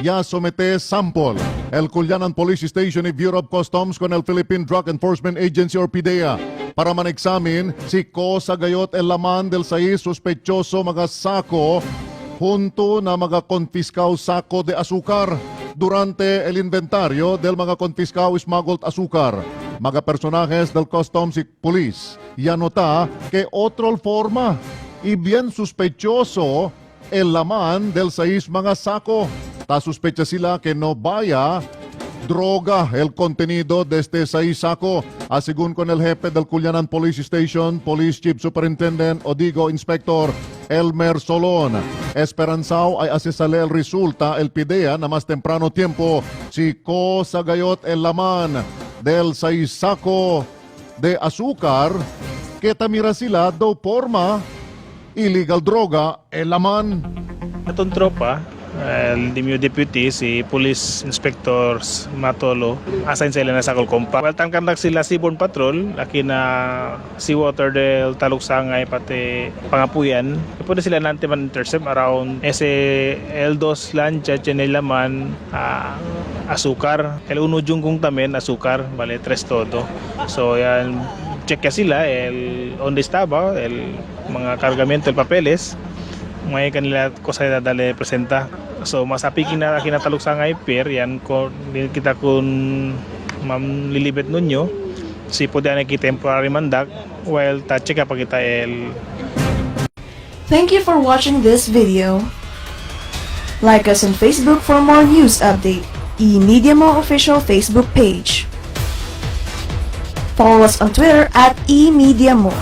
ya somete sample el Culianan Police Station y Bureau of Customs con el Philippine Drug Enforcement Agency or PIDEA para man-examine si cosa gayot el laman del 6 sospechoso mga sako junto na mga konfiskaw sako de asukar durante el inventario del mga konfiskaw smuggled asukar. Mga personajes del Customs y Police y anota que otra forma y bien sospechoso el laman del 6 mga sako. Ta sospecha sila que no vaya droga el contenido de este 6 sako. Asigun con el jefe del Culianan Police Station, Police Chief Superintendent Odigo Inspector Elmer Solon. Esperanzao ay asesale el resulta el PIDEA na mas temprano tiempo si cosa gayot el laman del 6 sako de azúcar que tamira sila do forma illegal droga el laman. Atong tropa, el DMU Deputy, si Police Inspector Matolo, assign sila na sa Colcompa. Well, tangkandak sila Seaborne Patrol, laki na seawater del Taluksangay, pati Pangapuyan. Pwede sila nanti man-intercept around ese L2 lancha, chenelaman, asukar. El uno jungkong tamen, asukar, vale, 3 todo. So, yan, check ya sila, el onde estaba, el mga cargamento, el papeles, may kanila cosa na dali presenta. So masapi kinataluksangay per yan ko kita kun mamlilibet nunyo si pwede na ki temporary mandak while ta check pa kita el. Thank you for watching this video. Like us on Facebook for more news update. eMedia Mo official Facebook page. Follow us on Twitter at eMedia Mo.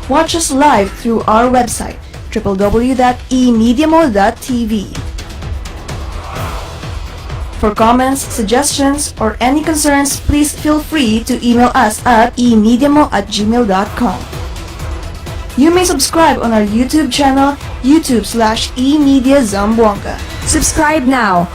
Watch us live through our website www.emediamo.tv. For comments, suggestions, or any concerns, please feel free to email us at emediamo@gmail.com. You may subscribe on our YouTube channel, youtube.com/emediazamboanga. Subscribe now.